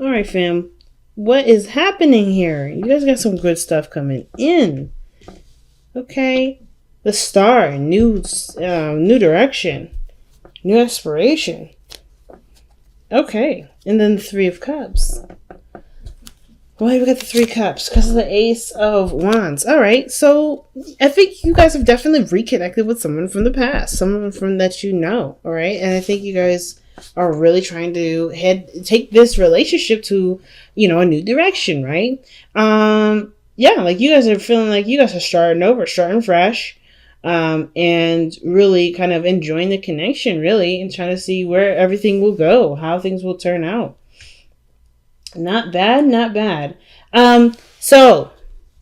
All right, fam. What is happening here? You guys got some good stuff coming in. Okay. The star, new direction, new aspiration. Okay. And then the Three of Cups. Why we got the Three Cups? Because of the Ace of Wands. All right. So I think you guys have definitely reconnected with someone from the past, someone from that you know. All right. And I think you guys are really trying to take this relationship to, a new direction, right? Yeah, like you guys are feeling like you guys are starting over, starting fresh, and really kind of enjoying the connection, really, and trying to see where everything will go, how things will turn out. Not bad, not bad. So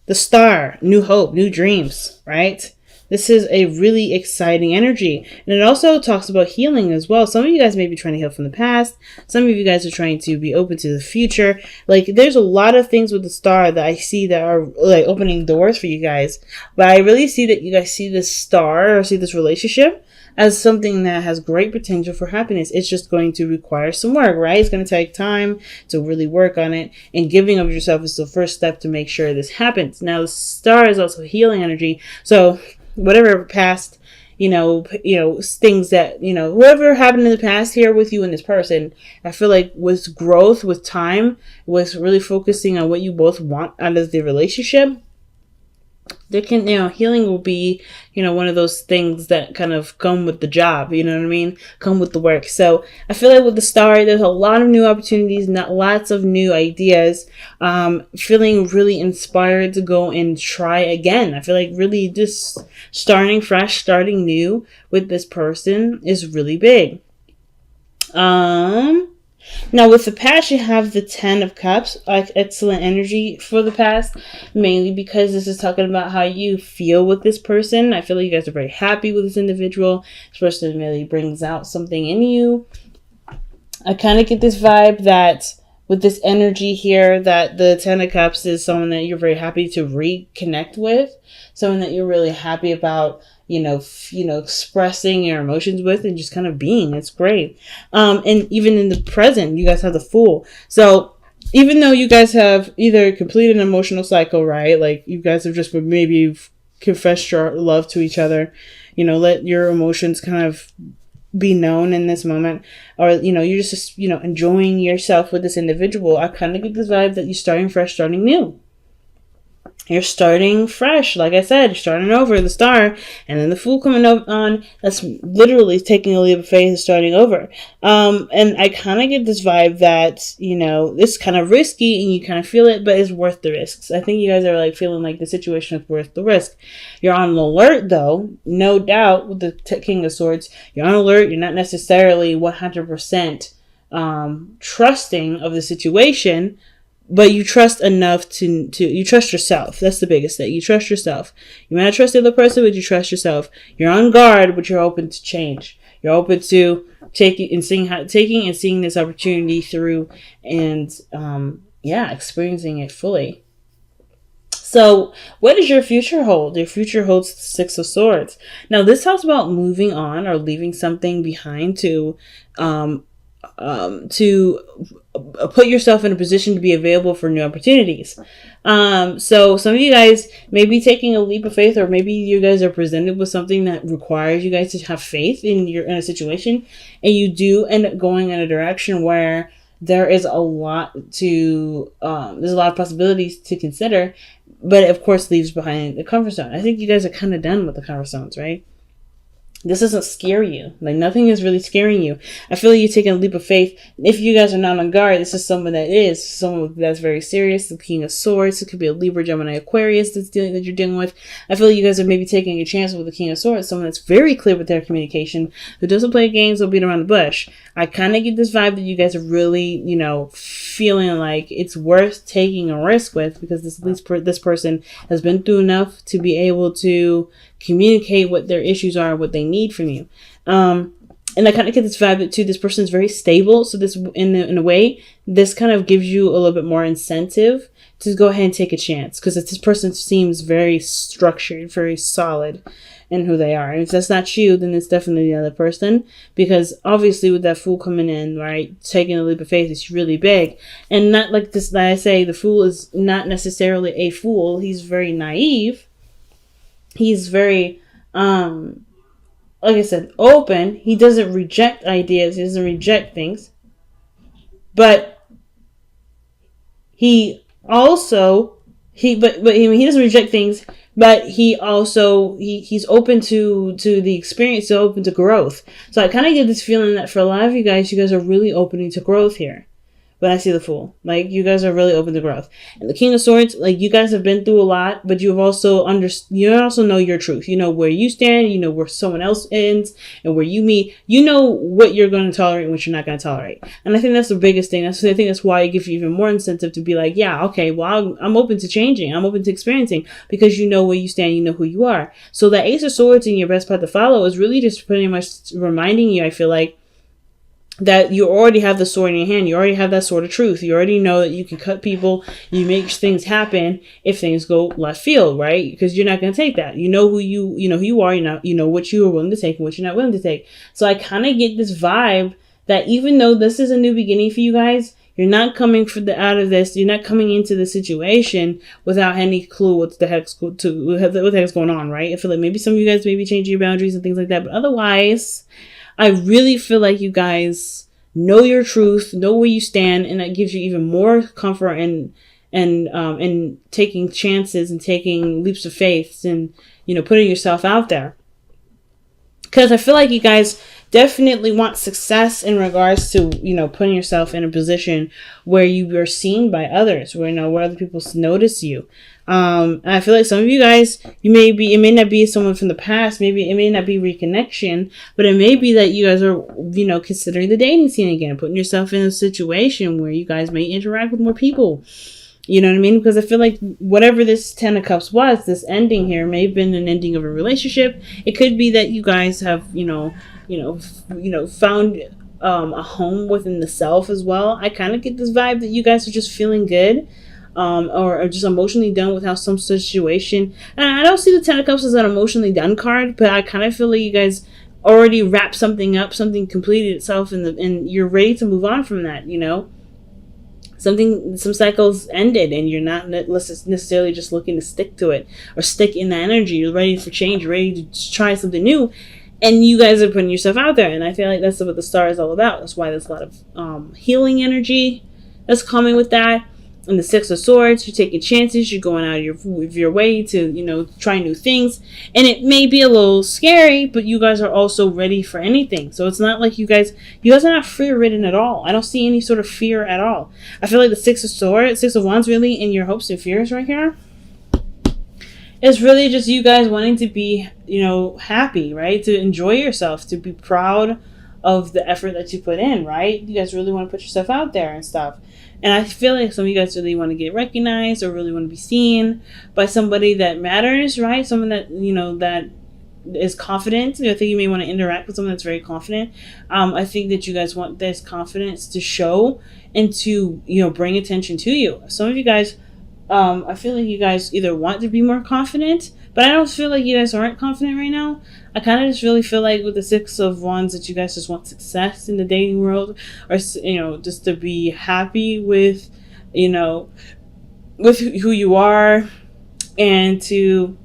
the star, new hope, new dreams, right? This is a really exciting energy. And it also talks about healing as well. Some of you guys may be trying to heal from the past. Some of you guys are trying to be open to the future. Like, there's a lot of things with the star that I see that are like opening doors for you guys. But I really see that you guys see this star or see this relationship as something that has great potential for happiness. It's just going to require some work, right? It's going to take time to really work on it, and giving of yourself is the first step to make sure this happens. Now, the star is also healing energy. So whatever past, things that, whatever happened in the past here with you and this person, I feel like with growth, with time, with really focusing on what you both want out of the relationship, there can, healing will be, one of those things that kind of come with the job, you know what I mean? Come with the work. So I feel like with the star, there's a lot of new opportunities, not lots of new ideas, feeling really inspired to go and try again. I feel like really just starting fresh, starting new with this person is really big. Now, with the past, you have the 10 of Cups, like excellent energy for the past, mainly because this is talking about how you feel with this person. I feel like you guys are very happy with this individual. This person really brings out something in you. I kind of get this vibe that with this energy here, that the 10 of Cups is someone that you're very happy to reconnect with, someone that you're really happy about, expressing your emotions with and just kind of being. It's great. And even in the present, you guys have the Fool. So even though you guys have either completed an emotional cycle, right? Like you guys have just maybe confessed your love to each other, let your emotions kind of be known in this moment, or you're just enjoying yourself with this individual. I kind of get this vibe that you're starting fresh, starting new. You're starting fresh. Like I said, you're starting over, the star, and then the Fool coming up on. That's literally taking a leap of faith and starting over. And I kind of get this vibe that, it's kind of risky and you kind of feel it, but it's worth the risks. I think you guys are like feeling like the situation is worth the risk. You're on alert though, no doubt, with the King of Swords. You're on alert. You're not necessarily 100% trusting of the situation, but you trust enough to you trust yourself. That's the biggest thing. You trust yourself. You may not trust the other person, but you trust yourself. You're on guard, but you're open to change. You're open to taking and seeing this opportunity through, and experiencing it fully. So what does your future hold? Your future holds the Six of Swords. Now this talks about moving on or leaving something behind to put yourself in a position to be available for new opportunities. So some of you guys may be taking a leap of faith, or maybe you guys are presented with something that requires you guys to have faith in a situation, and you do end up going in a direction where there is a lot to there's a lot of possibilities to consider, but it of course leaves behind the comfort zone. I think you guys are kind of done with the comfort zones, right? This doesn't scare you. Like, nothing is really scaring you. I feel like you're taking a leap of faith. If you guys are not on guard, this is someone that's very serious. The King of Swords. It could be a Libra, Gemini, Aquarius that you're dealing with. I feel like you guys are maybe taking a chance with the King of Swords. Someone that's very clear with their communication, who doesn't play games or beat around the bush. I kind of get this vibe that you guys are really, feeling like it's worth taking a risk with, because this person has been through enough to be able to communicate what their issues are, what they need from you. And I kind of get this vibe that too, this person is very stable. So this, in a way, this kind of gives you a little bit more incentive to go ahead and take a chance, because this person seems very structured, very solid. and who they are. And if that's not you, then it's definitely the other person, because obviously with that Fool coming in, right, taking a leap of faith is really big. And not like this, like I say, the Fool is not necessarily a fool. He's very naive. He's very, like I said, open. He doesn't reject ideas. He doesn't reject things. But he also, he doesn't reject things, but he's open to the experience, so open to growth. So I kind of get this feeling that for a lot of you guys are really opening to growth here. When I see the Fool, like, you guys are really open to growth. And the King of Swords, like, you guys have been through a lot, but you also know your truth. You know where you stand, you know where someone else ends, and where you meet. You know what you're going to tolerate and what you're not going to tolerate. And I think that's the biggest thing. I think that's why it gives you even more incentive to be like, yeah, okay, well, I'm open to changing. I'm open to experiencing, because you know where you stand, you know who you are. So the Ace of Swords in your best path to follow is really just pretty much reminding you, I feel like, that you already have the sword in your hand. You already have that sword of truth. You already know that you can cut people. You make things happen if things go left field, right? Because you're not going to take that. You know who you know who you are. You know what you are willing to take and what you're not willing to take. So I kind of get this vibe that even though this is a new beginning for you guys, you're not coming out of this. You're not coming into the situation without any clue what the heck's going on, right? I feel like maybe some of you guys may be changing your boundaries and things like that, but otherwise, I really feel like you guys know your truth, know where you stand, and that gives you even more comfort and taking chances and taking leaps of faith and, putting yourself out there. Because I feel like you guys definitely want success in regards to, putting yourself in a position where you are seen by others, where other people notice you. I feel like some of you guys, it may not be someone from the past, maybe it may not be reconnection, but it may be that you guys are, considering the dating scene again, putting yourself in a situation where you guys may interact with more people. You know what I mean? Because I feel like whatever this 10 of Cups was, this ending here may have been an ending of a relationship. It could be that you guys have, found a home within the self as well. I kind of get this vibe that you guys are just feeling good. Or just emotionally done with how some situation. And I don't see the 10 of Cups as an emotionally done card, but I kind of feel like you guys already wrapped something up, something completed itself, and you're ready to move on from that. Some cycles ended, and you're not necessarily just looking to stick to it or stick in the energy. You're ready for change, you're ready to try something new, and you guys are putting yourself out there. And I feel like that's what the star is all about. That's why there's a lot of healing energy that's coming with that. And the Six of Swords, you're taking chances, you're going out of your way to, try new things. And it may be a little scary, but you guys are also ready for anything. So it's not like you guys are not fear-ridden at all. I don't see any sort of fear at all. I feel like the Six of Wands really in your hopes and fears right here. It's really just you guys wanting to be, happy, right? To enjoy yourself, to be proud of the effort that you put in, right? You guys really want to put yourself out there and stuff. And I feel like some of you guys really want to get recognized or really want to be seen by somebody that matters, right? Someone that, that is confident. I think you may want to interact with someone that's very confident. I think that you guys want this confidence to show and to, bring attention to you. Some of you guys, I feel like you guys either want to be more confident, but I don't feel like you guys aren't confident right now. I kind of just really feel like with the Six of Wands that you guys just want success in the dating world, or, just to be happy with, with who you are, and to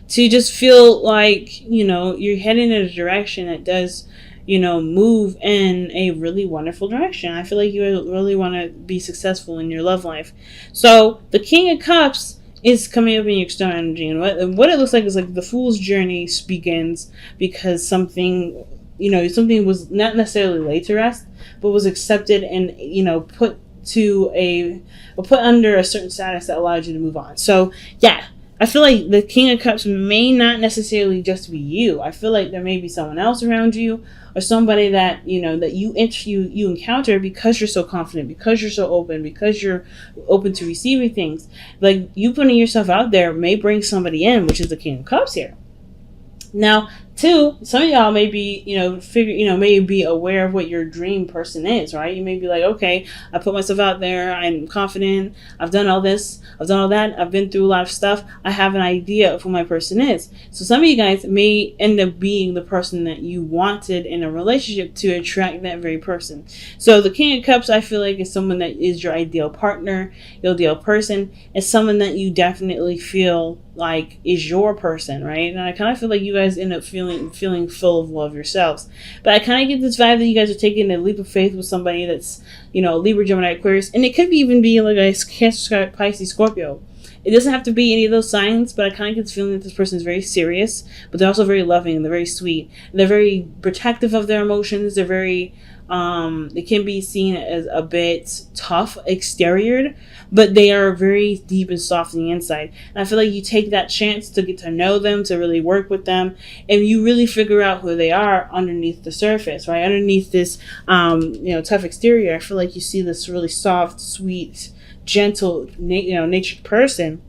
just feel like, you're heading in a direction that does, move in a really wonderful direction. I feel like you really want to be successful in your love life. So the King of Cups is coming up in your external energy, and what it looks like is like the Fool's journey begins because something was not necessarily laid to rest, but was accepted and put under a certain status that allowed you to move on. So yeah, I feel like the King of Cups may not necessarily just be you. I feel like there may be someone else around you, or somebody that that you encounter because you're so confident, because you're so open, because you're open to receiving things. Like, you putting yourself out there may bring somebody in, which is the King of Cups here. Now, Two, some of y'all may be, may be aware of what your dream person is, right? You may be like, okay, I put myself out there, I'm confident, I've done all this, I've done all that, I've been through a lot of stuff, I have an idea of who my person is. So some of you guys may end up being the person that you wanted in a relationship to attract that very person. So the King of Cups, I feel like, is someone that is your ideal partner, your ideal person. It's someone that you definitely feel like is your person, right? And I kind of feel like you guys end up feeling full of love yourselves. But I kind of get this vibe that you guys are taking a leap of faith with somebody that's, Libra, Gemini, Aquarius, and it could even be like a Cancer, Pisces, Scorpio. It doesn't have to be any of those signs, but I kind of get this feeling that this person is very serious, but they're also very loving and they're very sweet. And they're very protective of their emotions. They're very, they can be seen as a bit tough exterior, but they are very deep and soft on the inside. And I feel like you take that chance to get to know them, to really work with them, and you really figure out who they are underneath the surface, right? Underneath this, tough exterior, I feel like you see this really soft, sweet, gentle, natured person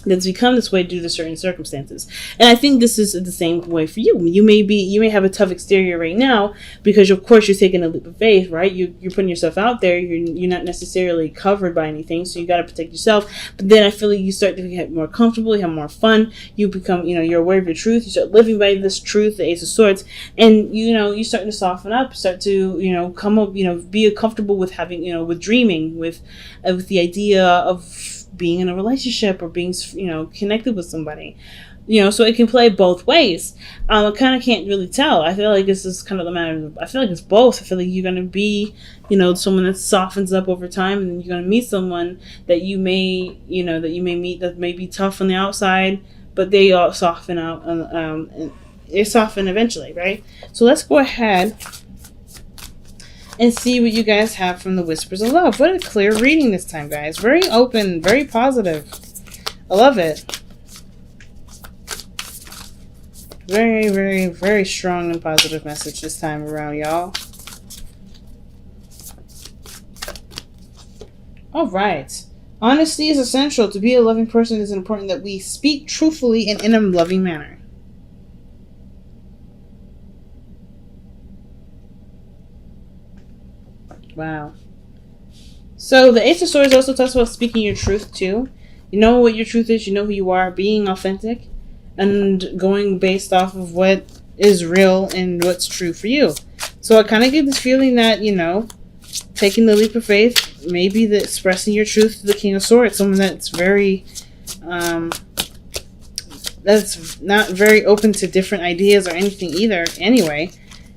that's become this way due to certain circumstances. And I think this is the same way for you. You may have a tough exterior right now because of course you're taking a leap of faith, right? You're putting yourself out there. You're not necessarily covered by anything, so you got to protect yourself. But then I feel like you start to get more comfortable, you have more fun. You become, you're aware of your truth. You start living by this truth, the Ace of Swords, and you start to soften up, start to come up, be comfortable with having, with dreaming, with the idea of being in a relationship or being connected with somebody, so it can play both ways. I kind of can't really tell. I feel like this is kind of the matter. I feel like it's both. I feel like you're going to be someone that softens up over time, and then you're going to meet someone that you may meet that may be tough on the outside, but they all soften out and they soften eventually, right? So let's go ahead and see what you guys have from the Whispers of Love. What a clear reading this time, guys. Very open, very positive. I love it. Very, very, very strong and positive message this time around, y'all. All right. Honesty is essential. To be a loving person, it is important that we speak truthfully and in a loving manner. Wow. So the Ace of Swords also talks about speaking your truth too. You know what your truth is, you know who you are, being authentic, and going based off of what is real and what's true for you. So I kind of get this feeling that, taking the leap of faith, maybe the expressing your truth to the King of Swords, someone that's very, that's not very open to different ideas or anything either anyway.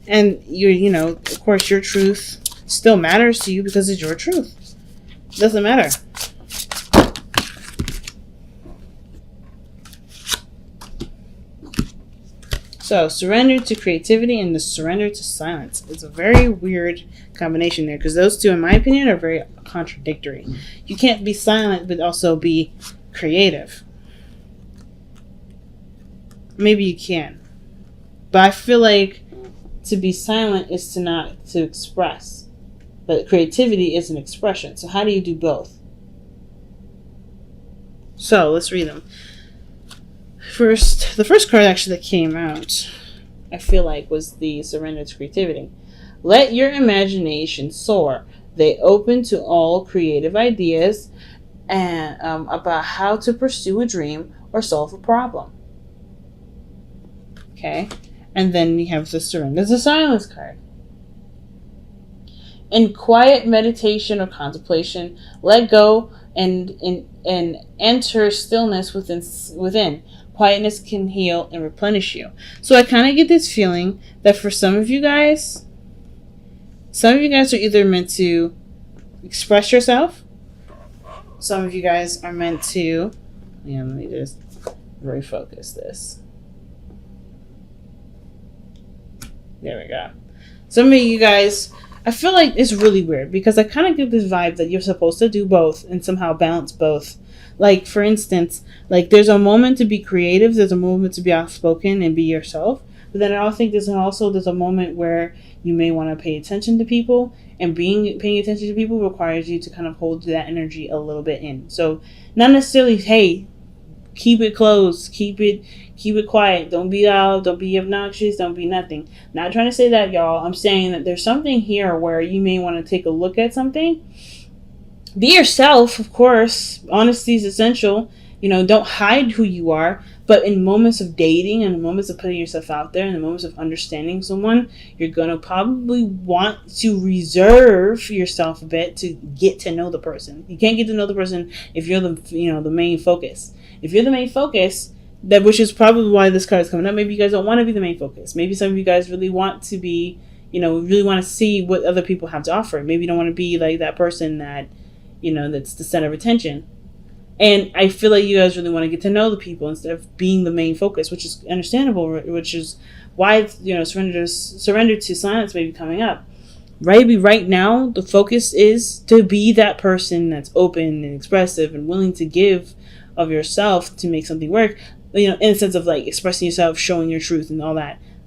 And of course your truth still matters to you because it's your truth. It doesn't matter. So, surrender to creativity and the surrender to silence. It's a very weird combination there because those two, in my opinion, are very contradictory. You can't be silent but also be creative. Maybe you can. But I feel like to be silent is to express. But creativity is an expression. So how do you do both? So let's read them. The first card actually that came out, I feel like, was the surrender to creativity. Let your imagination soar. They open to all creative ideas and about how to pursue a dream or solve a problem. Okay, and then we have the surrender to silence card. In quiet meditation or contemplation, let go and enter stillness within. Quietness can heal and replenish you. So I kind of get this feeling that for some of you guys are either meant to express yourself. Some of you guys are meant to, let me just refocus this. There we go. Some of you guys, I feel like it's really weird because I kind of get this vibe that you're supposed to do both and somehow balance both. Like, for instance, like there's a moment to be creative, there's a moment to be outspoken and be yourself. But then I also think there's a moment where you may want to pay attention to people, and paying attention to people requires you to kind of hold that energy a little bit in. So not necessarily, hey, Keep it closed. Keep it quiet. Don't be loud. Don't be obnoxious. Don't be nothing. Not trying to say that, y'all. I'm saying that there's something here where you may want to take a look at something. Be yourself, of course. Honesty is essential. Don't hide who you are. But in moments of dating and in moments of putting yourself out there and in moments of understanding someone, you're going to probably want to reserve yourself a bit to get to know the person. You can't get to know the person if you're the main focus. If you're the main focus, which is probably why this card is coming up. Maybe you guys don't want to be the main focus. Maybe some of you guys really want to be, really want to see what other people have to offer. Maybe you don't want to be like that person that, that's the center of attention. And I feel like you guys really want to get to know the people instead of being the main focus, which is understandable, which is why, surrender to silence may be coming up. Maybe right now, the focus is to be that person that's open and expressive and willing to give of yourself to make something work, in a sense of like expressing yourself, showing your truth and all that.